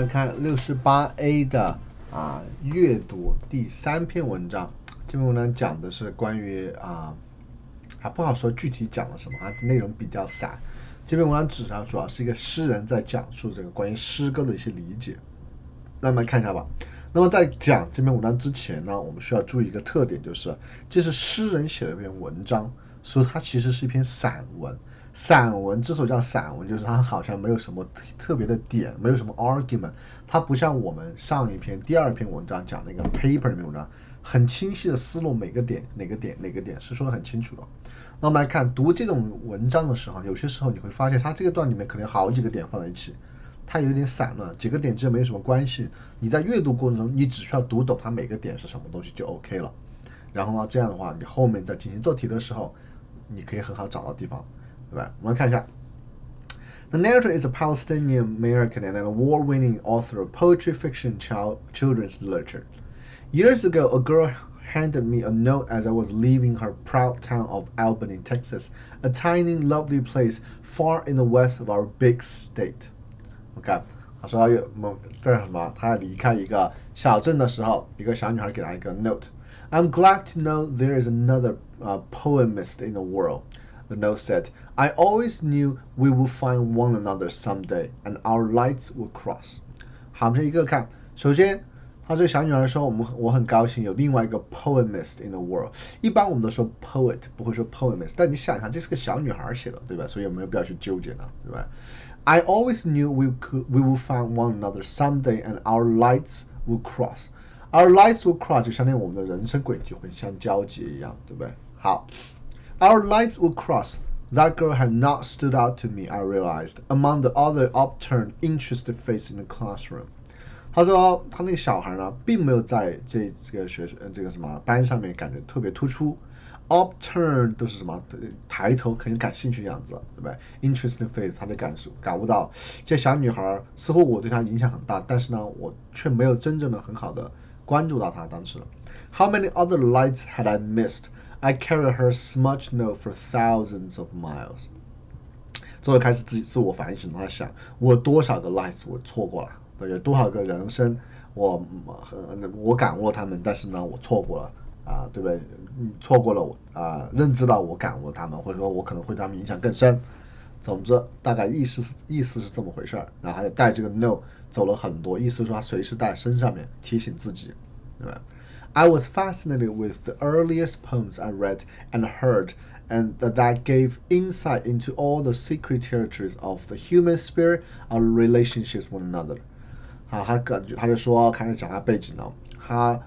们看68A 的阅读第3篇文章。这篇文章讲的是关于还不好说具体讲了什么，内容比较散。这篇文章主要是一个诗人在讲述这个关于诗歌的一些理解。那么看一下吧。那么在讲这篇文章之前呢，我们需要注意一个特点，就是这是诗人写的一篇文章，所以它其实是一篇散文。散文之所以叫散文，就是它好像没有什么特别的点，没有什么 argument， 它不像我们上一篇第2篇文章讲那个 paper 那篇文章，很清晰的思路，每个点哪个点是说得很清楚的。那我们来看读这种文章的时候，有些时候你会发现它这个段里面可能好几个点放在一起，它有点散乱，几个点之间没有什么关系。你在阅读过程中，你只需要读懂它每个点是什么东西就 OK 了。然后呢，这样的话，你后面在进行做题的时候，你可以很好找到地方，对吧？我们来看一下。The narrator is a Palestinian American and an award-winning author of poetry, fiction, children's literature. Years ago, a girl handed me a note as I was leaving her proud town of Albany, Texas, a tiny, lovely place far in the west of our big state. OK， 他说这是什么？他离开一个小镇的时候，一个小女孩给他一个 note。I'm glad to know there is another poemist in the world. The note said, I always knew we would find one another someday, and our lights would cross. 好，我们先一个看。首先，他这个小女孩说，我很高兴有另外一个 poemist in the world。一般我们都说 poet， 不会说 poemist。但你想一想，这是个小女孩写的，对吧？所以有没有必要去纠结呢？对吧？I always knew we would find one another someday, and our lights would cross. Our lights would cross 就相当于我们的人生轨迹会相交集一样，对不对？好。Our lights would cross. That girl had not stood out to me, I realized, among the other upturned, interested faces in the classroom. 他说，他那个小孩呢，并没有在这个什么班上面感觉特别突出。Upturned 都是什么？抬头，很感兴趣的样子，对不对 ？Interesting face， 他就感悟到，这小女孩似乎我对她影响很大，但是呢，我却没有真正的很好的关注到她当时。How many other lights had I missed?I carried her smudged note for thousands of miles. 作者开始自我反省，他想我多少个 lights 我错过了，对，有多少个人生我感悟了他们，但是呢我错过了对不对？错过了认知到我感悟了他们，或者说我可能会对他们影响更深。总之大概意思是这么回事儿，然后他就带这个 note 走了很多，意思说他随时带身上面提醒自己，对吧？I was fascinated with the earliest poems I read and heard, and that gave insight into all the secret territories of the human spirit and relationships with one another. 他就说，开始讲他背景了。他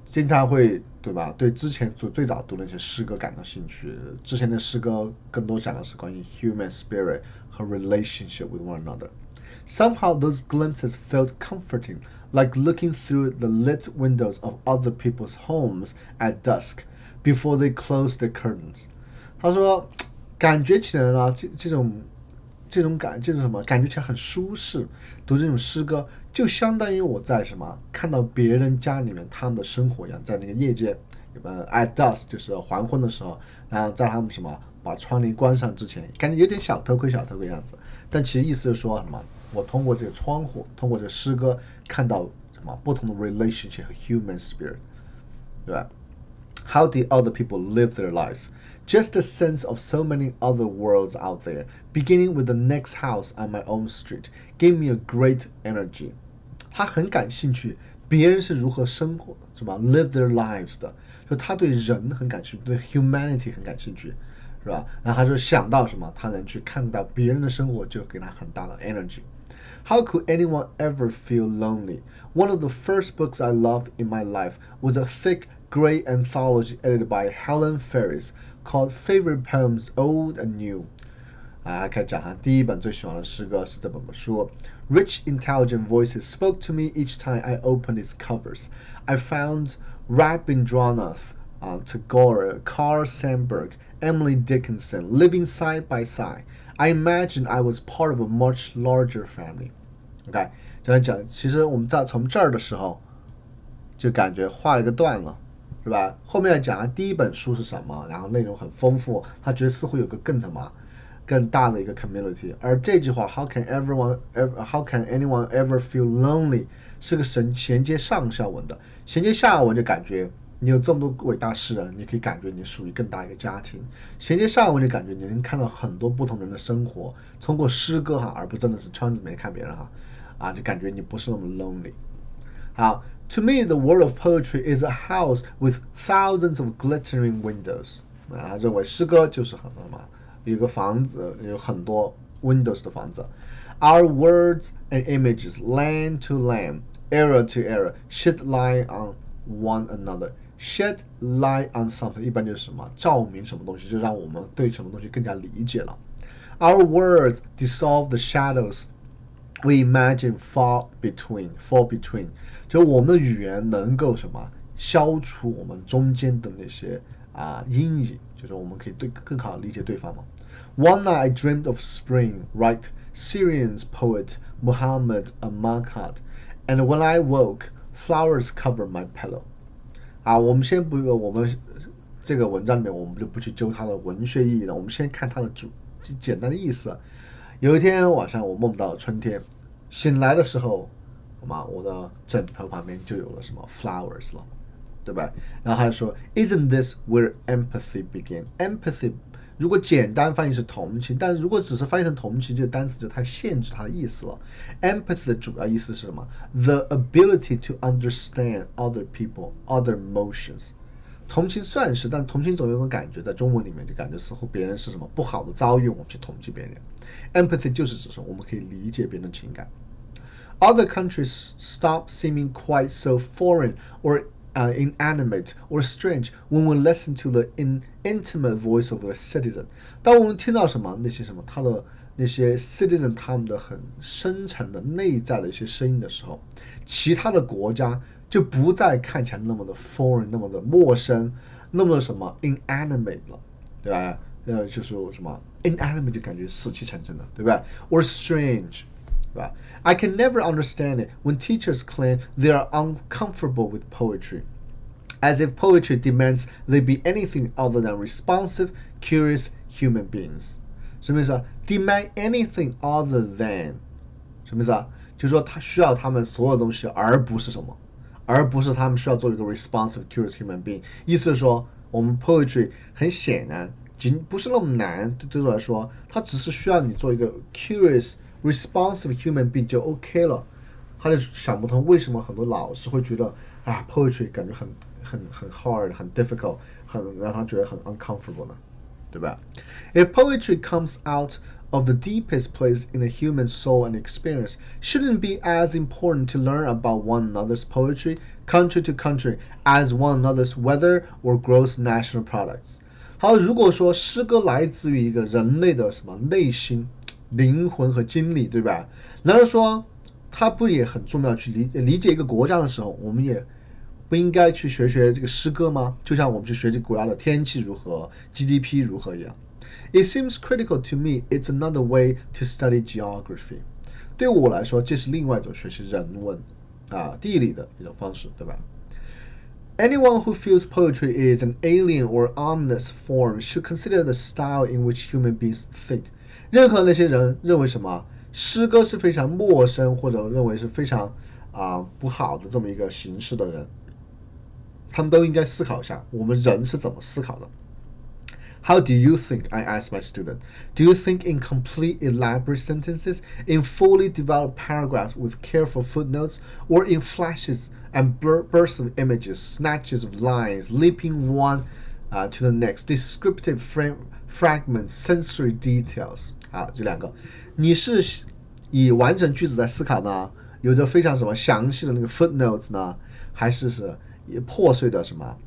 经常会，对吧？对之前最早读的那些诗歌感到兴趣。之前的诗歌更多讲的是关于 human spirit 和 relationship with one another. Somehow those glimpses felt comforting.Like looking through the lit windows of other people's homes at dusk before they close their curtains. 他说，感觉起来呢，这种什么？感觉起来很舒适。读这种诗歌，就相当于我在什么看到别人家里面他们的生活一样，在那个夜间，at dusk 就是黄昏的时候，然后在他们什么把窗帘关上之前，感觉有点小偷窥样子。但其实意思是说什么？我通过这个窗户，通过这个诗歌，看到什么不同的 relationship 和 human spirit， 对吧 ？How did other people live their lives? Just a sense of so many other worlds out there, beginning with the next house on my own street, gave me a great energy. 他很感兴趣，别人是如何生活，什么 live their lives 的，就他对人很感兴趣，对 humanity 很感兴趣。是吧？然后他就想到什么，他能去看到别人的生活，就给他很大的 energy。How could anyone ever feel lonely? One of the first books I loved in my life was a thick, gray anthology edited by Helen Ferris called Favorite Poems Old and New. 开始讲他第一本最喜欢的诗歌是这本书。Rich, intelligent voices spoke to me each time I opened its covers. I found Rabindranath Tagore, Carl Sandburg,Emily Dickinson, living side by side. I imagined I was part of a much larger family. OK， 这样讲，其实我们从这儿的时候，就感觉画了一个段了，是吧？后面讲第一本书是什么，然后内容很丰富，他觉得似乎有个更什么，更大的一个 community。而这句话 how can anyone ever feel lonely 是个衔接上下文的，衔接下文就感觉你有这么多伟大诗人，你可以感觉你属于更大一个家庭。衔接上文就感觉你能看到很多不同人的生活，通过诗歌而不真的是圈子里面看别人就感觉你不是那么 lonely。好 ，To me, the world of poetry is a house with thousands of glittering windows。他认为诗歌就是什么？有个房子，有很多 windows 的房子。Our words and images, land to land, era to era, shed light on one another. Shed light on something 一般就是什么？照明什么东西，就让我们对什么东西更加理解了。Our words dissolve the shadows we imagine fall between， 就我们的语言能够什么？消除我们中间的那些阴影，就是我们可以更好理解对方嘛。One night I dreamed of spring, right? Syrian's poet Muhammad Al-Makad, and when I woke, flowers covered my pillow. 我们先不，我们这个文章里面我们就不去揪它的文学意义了，我们先看它的简单的意思。有一天晚上我梦到了春天，醒来的时候，我的枕头旁边就有了什么 flowers 了，对吧？然后他就说 ，Isn't this where empathy began? Empathy 如果简单翻译是同情，但如果只是翻译成同情，这个单词就太限制它的意思了。Empathy 的主要意思是什么 ？The ability to understand other people, other emotions。同情算是，但同情总有种感觉，在中文里面就感觉似乎别人是什么不好的遭遇，我们去同情别人。Empathy 就是指说我们可以理解别人的情感。Other countries stop seeming quite so foreign or inanimate or strange when we listen to the intimate voice of a citizen。当我们听到什么那些什么他的那些 citizen 他们的很深沉的内在的一些声音的时候，其他的国家就不再看起来那么的 foreign， 那么的陌生，那么的什么 inanimate 了，对吧？就是什么 inanimate 就感觉死气沉沉的，对吧 ？or strange。I can never understand it when teachers claim they are uncomfortable with poetry, as if poetry demands they be anything other than responsive, curious human beings. 什么意思啊 ？Demand anything other than 什么意思啊？就是说他需要他们所有东西，而不是什么，而不是他们需要做一个 responsive, curious human being。意思是说，我们 poetry 很显然不是那么难，对我来说，它只是需要你做一个 curious。responsive human being 就 OK 了，他就想不通为什么很多老师会觉得poetry 感觉很 hard 很 difficult 很让他觉得很 uncomfortable 呢，对吧 ？If poetry comes out of the deepest place in the human soul and experience, shouldn't it be as important to learn about one another's poetry, country to country, as one another's weather or gross national products？ 好，如果说诗歌来自于一个人类的什么内心。灵魂和经历，对吧？难道说它不也很重要？去理解一个国家的时候，我们也不应该去学这个诗歌吗？就像我们去学这个国家的天气如何、GDP 如何一样。It seems critical to me. It's another way to study geography. 对我来说，这是另外一种学习人文地理的一种方式，对吧？Anyone who feels poetry is an alien or ominous form should consider the style in which human beings think。任何那些人认为什么诗歌是非常陌生，或者认为是非常不好的这么一个形式的人，他们都应该思考一下，我们人是怎么思考的。How do you think? I asked my student. Do you think in complete, elaborate sentences, in fully developed paragraphs with careful footnotes, or in flashes and bursts of images, snatches of lines, leaping one to the next, descriptive fragments, sensory details？这两个，你是以完整句子在思考呢，有着非常什么详细的那个 footnotes 呢，还是破碎的什么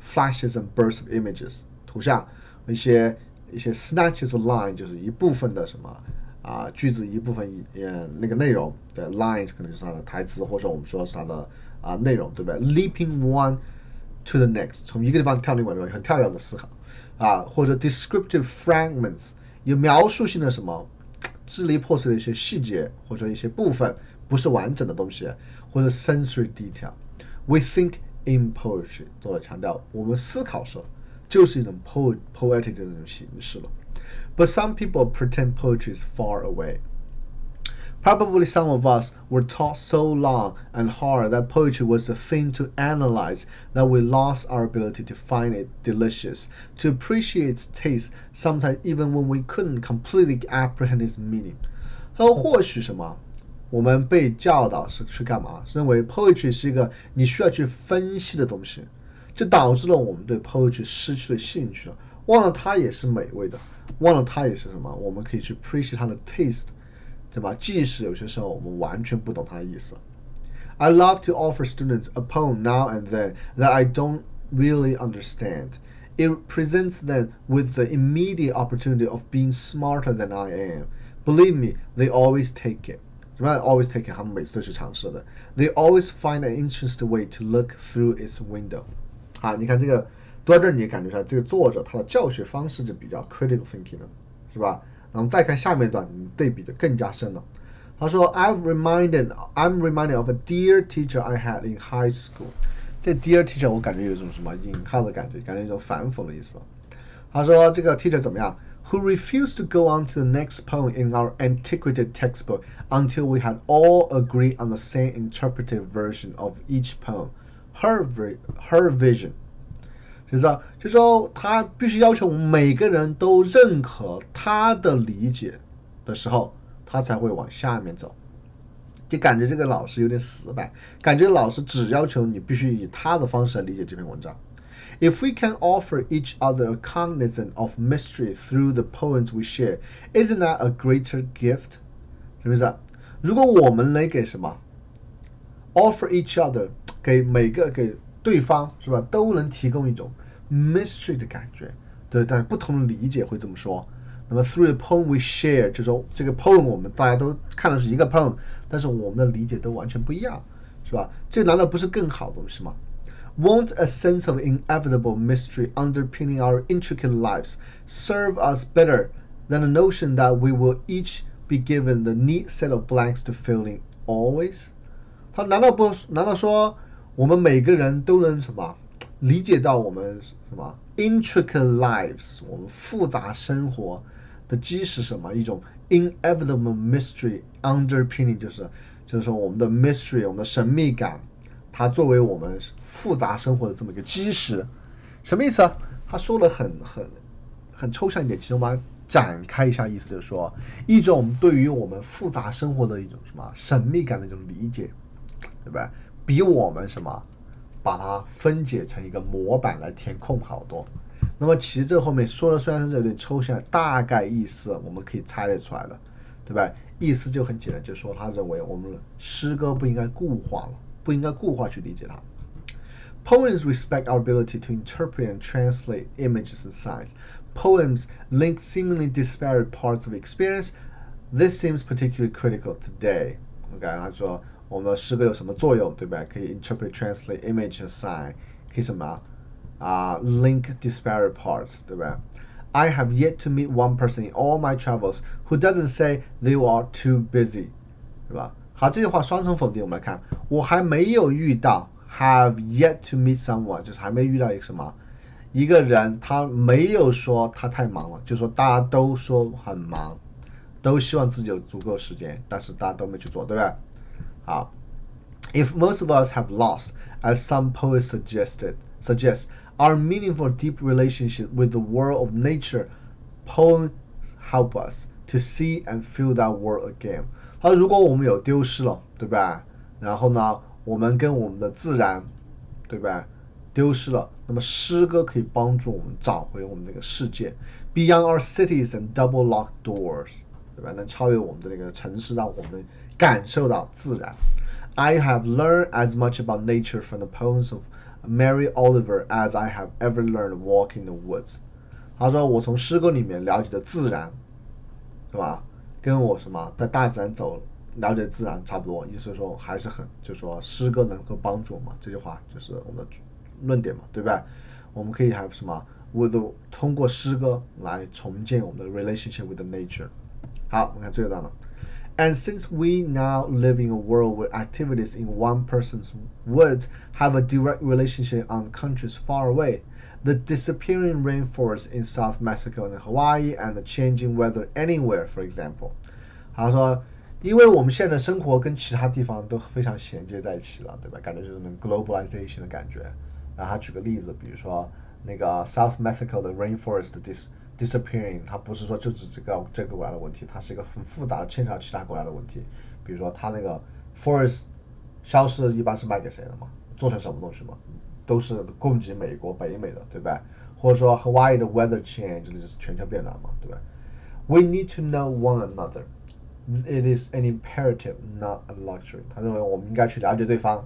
flashes and bursts of images 图像，一些 snatches of line 就是一部分的什么句子一部分那个内容的 lines 可能就是它的台词，或者我们说是它的内容，对不对 ？Leaping one to the next， 从一个地方跳另外一个地方，很跳跃的思考或者 descriptive fragments。有描述性的什么支离破碎的一些细节，或者一些部分不是完整的东西，或者 sensory detail。We think in poetry， 都在强调我们思考时候就是一种 poetic 的那种形式了。But some people pretend poetry is far away. Probably some of us were taught so long and hard that poetry was a thing to analyze that we lost our ability to find it delicious, to appreciate its taste, sometimes even when we couldn't completely apprehend its meaning. 他说或许什么我们被教导是去干嘛？认为 poetry 是一个你需要去分析的东西，就导致了我们对 poetry 失去了兴趣了，忘了它也是美味的，忘了它也是什么？我们可以去 appreciate 它的 taste。对吧？即使有些时候我们完全不懂它的意思。I love to offer students a poem now and then that I don't really understand. It presents them with the immediate opportunity of being smarter than I am. Believe me, they always take it. 什么 always take it？ 他们每次都去尝试的。They always find an interesting way to look through its window. 啊，你看这个读到这儿，你也感觉出来，这个作者他的教学方式就比较 critical thinking 了，是吧？然后再看下面一段，你对比的更加深了。他说 I'm reminded of a dear teacher I had in high school. 这 dear teacher 我感觉有一种什么引号的感觉，感觉有一种反讽的意思。他说这个 teacher 怎么样 ？Who refused to go on to the next poem in our antiquated textbook until we had all agreed on the same interpretive version of each poem. Her vision.就是说他必须要求我们每个人都认可他的理解的时候，他才会往下面走。就感觉这个老师有点死板，感觉老师只要求你必须以他的方式来理解这篇文章。If we can offer each other a cognizance of mystery through the poems we share, isn't that a greater gift? 是不是？如果我们能给什么 offer each other 给对方是吧，都能提供一种 mystery 的感觉，对，但不同的理解会这么说。那么 through the poem we share 就是说这个 poem 我们大家都看的是一个 poem， 但是我们的理解都完全不一样，是吧？这难道不是更好的东西吗？ Won't a sense of inevitable mystery underpinning our intricate lives serve us better than the notion that we will each be given the neat set of blanks to fill in always? 他难道说我们每个人都能什么理解到我们什么 intricate lives 我们复杂生活的基石什么一种 inevitable mystery underpinning 就是说我们的 mystery 我们的神秘感，它作为我们复杂生活的这么一个基石，什么意思啊？他说的很抽象一点，其实我们把它展开一下，意思就是说一种对于我们复杂生活的一种什么神秘感的一种理解，对吧？比我们什么把它分解成一个模板来填空好多。那么其实这后面说的虽然是有点抽象，大概意思我们可以猜得出来了，对吧？意思就很简单，就是说他认为我们诗歌不应该固化了，不应该固化去理解它。Poems respect our ability to interpret and translate images and signs. Poems link seemingly disparate parts of experience. This seems particularly critical today. OK， 他说我们的诗歌有什么作用，对吧？可以 interpret, translate, image and sign， 可以什么link disparate parts， 对吧？ I have yet to meet one person in all my travels who doesn't say they are too busy， 对吧？好，这句话双重否定，我们来看，我还没有遇到 have yet to meet someone， 就是还没遇到一个什么一个人，他没有说他太忙了，就是说大家都说很忙，都希望自己有足够时间，但是大家都没去做，对不对？好 ，If most of us have lost, as some poets suggest, our meaningful deep relationship with the world of nature, poems help us to see and feel that world again. 他说，如果我们有丢失了，对吧？然后呢，我们跟我们的自然，对吧？丢失了，那么诗歌可以帮助我们找回我们这个世界 ，beyond our cities and double locked doors， 对吧？能超越我们的那个城市，让我们感受到自然。I have learned as much about nature from the poems of Mary Oliver as I have ever learned walking the woods。他说，我从诗歌里面了解的自然，是吧？跟我什么在大自然走了解自然差不多，意思是说还是就是说诗歌能够帮助我们，这句话就是我们的论点嘛，对不对？我们可以have什么 通过诗歌来重建我们的 relationship with the nature。好，我们看最后一段了。And since we now live in a world where activities in one person's woods have a direct relationship on countries far away, the disappearing rainforests in South Mexico and Hawaii and the changing weather anywhere, for example. 他说，因为我们现在的生活跟其他地方都非常衔接在一起了，对吧？感觉就是那种 globalization 的感觉。然后他举个例子，比如说那个 South Mexico 的 rainforest disappearing， 它不是说就指这个国家的问题，它是一个很复杂的牵扯到其他国家的问题。比如说它那个 forest 消失一般是卖给谁的嘛？做成什么东西嘛？都是供给美国北美的，对吧？或者说 Hawaii 的 weather change 就是全球变暖嘛，对吧？ We need to know one another. It is an imperative, not a luxury. 他认为我们应该去了解对方，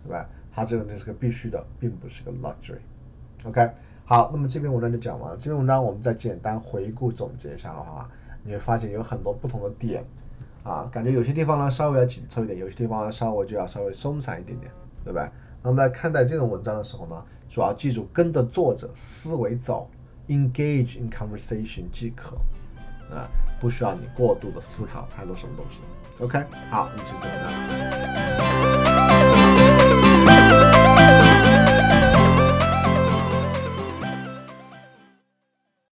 对吧？他认为这是个必须的，并不是个 luxury。OK。好，那么这篇文章就讲完了。这篇文章我们再简单回顾总结一下的话，你会发现有很多不同的点啊，感觉有些地方呢稍微要紧凑一点，有些地方呢稍微松散一点点，对吧？那么在看待这种文章的时候呢，主要记住跟着作者思维走 ，engage in conversation 即可啊，不需要你过度的思考太多什么东西。OK， 好，你记住了。